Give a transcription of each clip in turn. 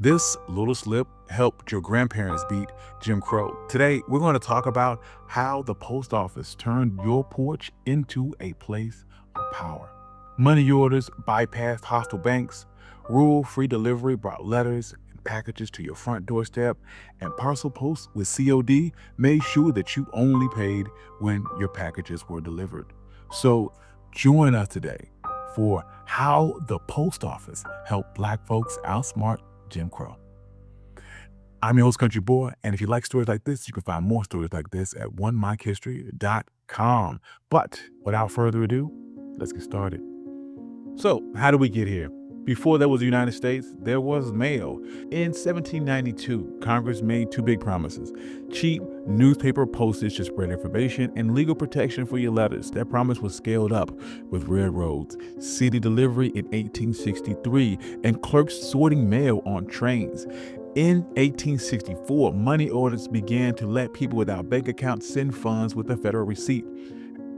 This little slip helped your grandparents beat Jim Crow. Today, we're going to talk about how the post office turned your porch into a place of power. Money orders bypassed hostile banks, rural free delivery brought letters and packages to your front doorstep, and Parcel Post with COD made sure that you only paid when your packages were delivered. So join us today for how the post office helped Black folks outsmart Jim Crow. I'm your host, Country Boy, and if you like stories like this, you can find more stories like this at onemikehistory.com. But without further ado, let's get started. So, how did we get here? Before there was the United States, there was mail. In 1792, Congress made two big promises: cheap newspaper postage to spread information and legal protection for your letters. That promise was scaled up with railroads, city delivery in 1863, and clerks sorting mail on trains. In 1864, money orders began to let people without bank accounts send funds with a federal receipt.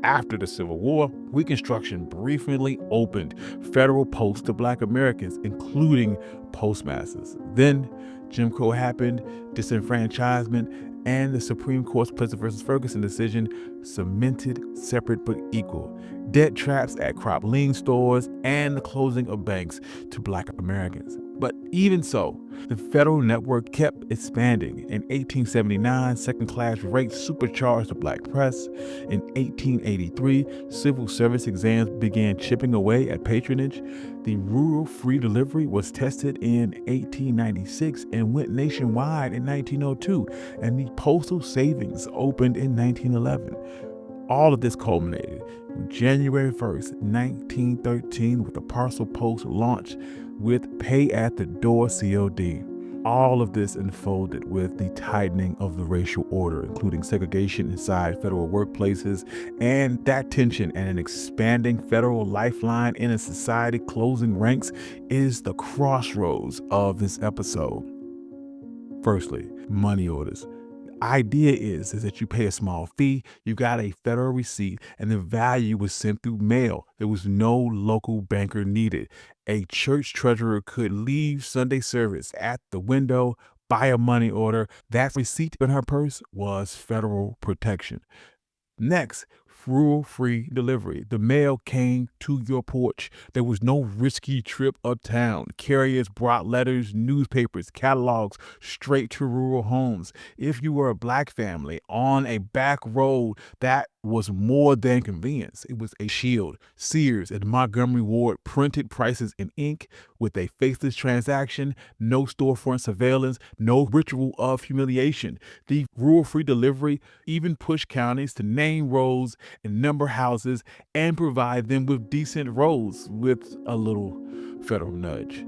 After the Civil War, Reconstruction briefly opened federal posts to Black Americans, including postmasters. Then Jim Crow happened, disenfranchisement, and the Supreme Court's Plessy versus Ferguson decision cemented separate but equal debt traps at crop lien stores and the closing of banks to Black Americans. But even so, the federal network kept expanding. In 1879, second-class rates supercharged the Black press. In 1883, civil service exams began chipping away at patronage. The rural free delivery was tested in 1896 and went nationwide in 1902, and the postal savings opened in 1911. All of this culminated on January 1st, 1913, with the Parcel Post launch with pay-at-the-door COD. All of this unfolded with the tightening of the racial order, including segregation inside federal workplaces, and that tension and an expanding federal lifeline in a society closing ranks is the crossroads of this episode. Firstly, money orders. Idea is that you pay a small fee, you got a federal receipt, and the value was sent through mail. There was no local banker needed. A church treasurer could leave Sunday service at the window, buy a money order. That receipt in her purse was federal protection. Next, rural free delivery. The mail came to your porch. There was no risky trip uptown. Carriers brought letters, newspapers, catalogs straight to rural homes. If you were a Black family on a back road, that was more than convenience. It was a shield. Sears and Montgomery Ward printed prices in ink with a faceless transaction, no storefront surveillance, no ritual of humiliation. The rural free delivery even pushed counties to name roads and number houses and provide them with decent roads with a little federal nudge.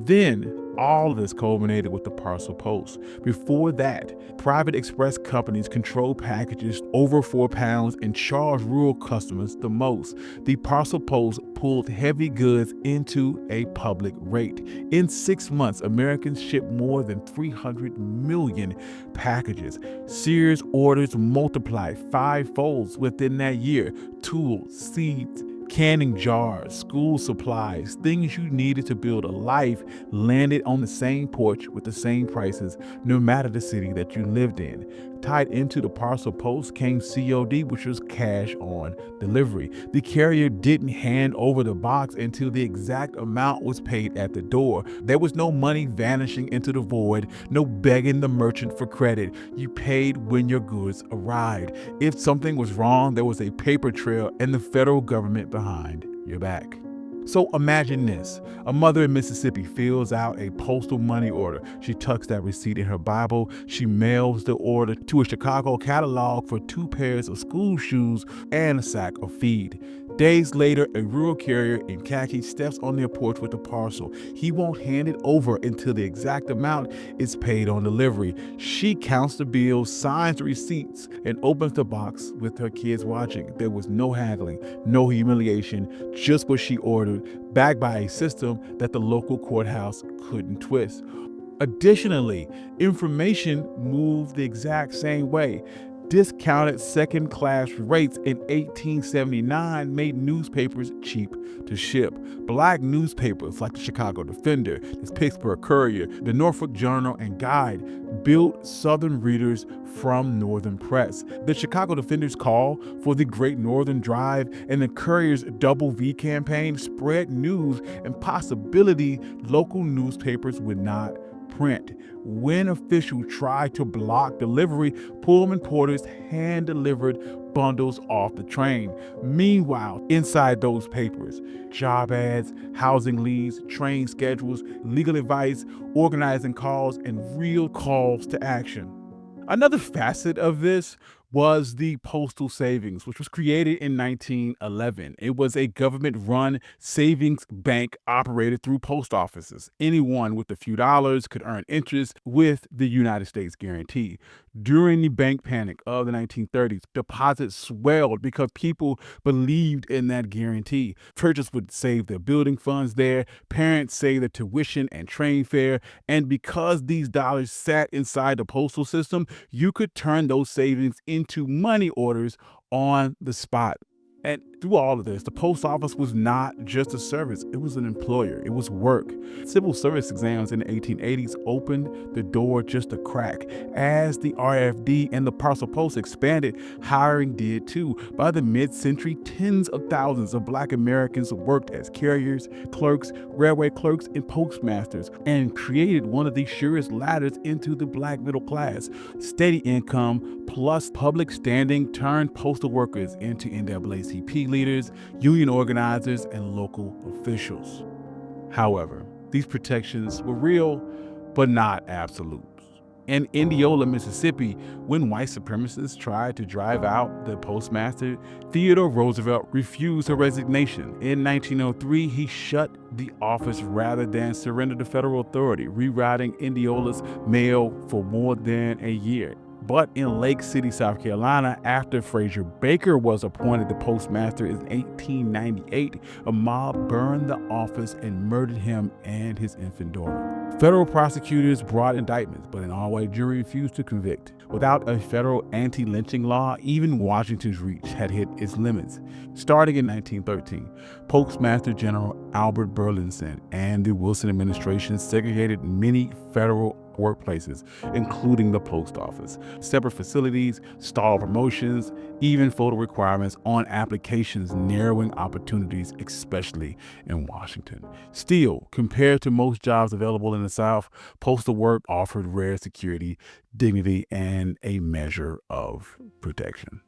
Then all of this culminated with the Parcel Post. Before that, private express companies controlled packages over 4 pounds and charged rural customers the most. The Parcel Post pulled heavy goods into a public rate. In 6 months, Americans shipped more than 300 million packages. Sears orders multiplied 5-fold within that year. Tools, seeds, canning jars, school supplies, things you needed to build a life landed on the same porch with the same prices, no matter the city that you lived in. Tied into the Parcel Post came COD, which was cash on delivery. The carrier didn't hand over the box until the exact amount was paid at the door. There was no money vanishing into the void, no begging the merchant for credit. You paid when your goods arrived. If something was wrong, there was a paper trail and the federal government behind your back. So imagine this. A mother in Mississippi fills out a postal money order. She tucks that receipt in her Bible. She mails the order to a Chicago catalog for 2 pairs of school shoes and a sack of feed. Days later, a rural carrier in khaki steps on their porch with a parcel. He won't hand it over until the exact amount is paid on delivery. She counts the bills, signs the receipts, and opens the box with her kids watching. There was no haggling, no humiliation, just what she ordered, backed by a system that the local courthouse couldn't twist. Additionally, information moved the exact same way. Discounted second-class rates in 1879 made newspapers cheap to ship. Black newspapers like the Chicago Defender, the Pittsburgh Courier, the Norfolk Journal, and Guide built Southern readers from Northern press. The Chicago Defender's call for the Great Northern Drive and the Courier's Double V campaign spread news and possibility local newspapers would not print. When officials tried to block delivery, Pullman porters hand-delivered bundles off the train. Meanwhile, inside those papers, job ads, housing leads, train schedules, legal advice, organizing calls, and real calls to action. Another facet of this was the Postal Savings, which was created in 1911. It was a government-run savings bank operated through post offices. Anyone with a few dollars could earn interest with the United States guarantee. During the bank panic of the 1930s, deposits swelled because people believed in that guarantee. Churches would save their building funds there, parents saved their tuition and train fare, and because these dollars sat inside the postal system, you could turn those savings into money orders on the spot. And through all of this, the post office was not just a service, it was an employer, it was work. Civil service exams in the 1880s opened the door just a crack. As the RFD and the Parcel Post expanded, hiring did too. By the mid-century, tens of thousands of Black Americans worked as carriers, clerks, railway clerks, and postmasters, and created one of the surest ladders into the Black middle class. Steady income plus public standing turned postal workers into NAACP leaders, union organizers, and local officials. However, these protections were real, but not absolute. In Indianola, Mississippi, when white supremacists tried to drive out the postmaster, Theodore Roosevelt refused her resignation. In 1903, he shut the office rather than surrender to federal authority, rewriting Indianola's mail for more than a year. But in Lake City, South Carolina, after Fraser Baker was appointed the postmaster in 1898, a mob burned the office and murdered him and his infant daughter. Federal prosecutors brought indictments, but an all-white jury refused to convict. Without a federal anti-lynching law, even Washington's reach had hit its limits. Starting in 1913, Postmaster General Albert Burleson and the Wilson administration segregated many federal workplaces, including the post office. Separate facilities, stalled promotions, even photo requirements on applications, narrowing opportunities, especially in Washington. Still, compared to most jobs available in the South, postal work offered rare security, dignity, and a measure of protection.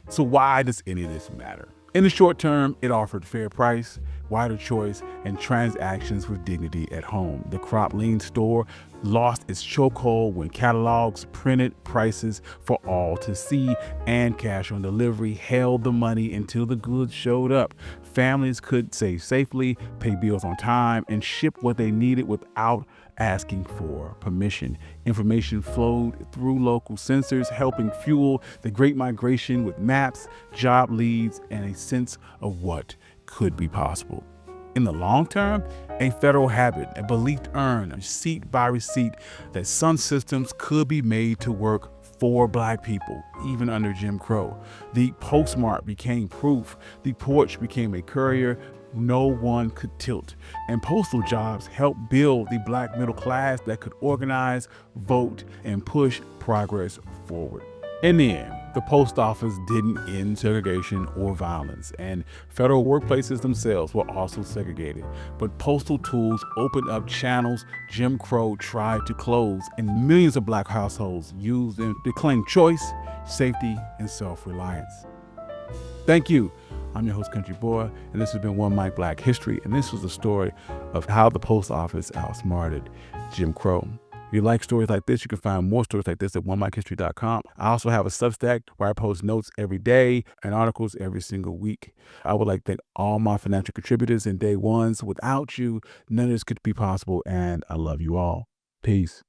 So why does any of this matter? In the short term, it offered fair price, wider choice, and transactions with dignity at home. The Crop-Lean store lost its chokehold when catalogs printed prices for all to see, and cash on delivery held the money until the goods showed up. Families could save safely, pay bills on time, and ship what they needed without asking for permission. Information flowed through local sensors, helping fuel the Great Migration with maps, job leads, and a sense of what could be possible. In the long term, a federal habit, a belief earned, receipt by receipt, that some systems could be made to work for Black people, even under Jim Crow. The postmark became proof. The porch became a courier no one could tilt. And postal jobs helped build the Black middle class that could organize, vote, and push progress forward. In the end, the post office didn't end segregation or violence, and federal workplaces themselves were also segregated. But postal tools opened up channels Jim Crow tried to close, and millions of Black households used them to claim choice, safety, and self-reliance. Thank you. I'm your host, Country Boy, and this has been One Mic Black History, and this was the story of how the post office outsmarted Jim Crow. If you like stories like this, you can find more stories like this at onemichistory.com. I also have a Substack where I post notes every day and articles every single week. I would like to thank all my financial contributors and day ones. Without you, none of this could be possible, and I love you all. Peace.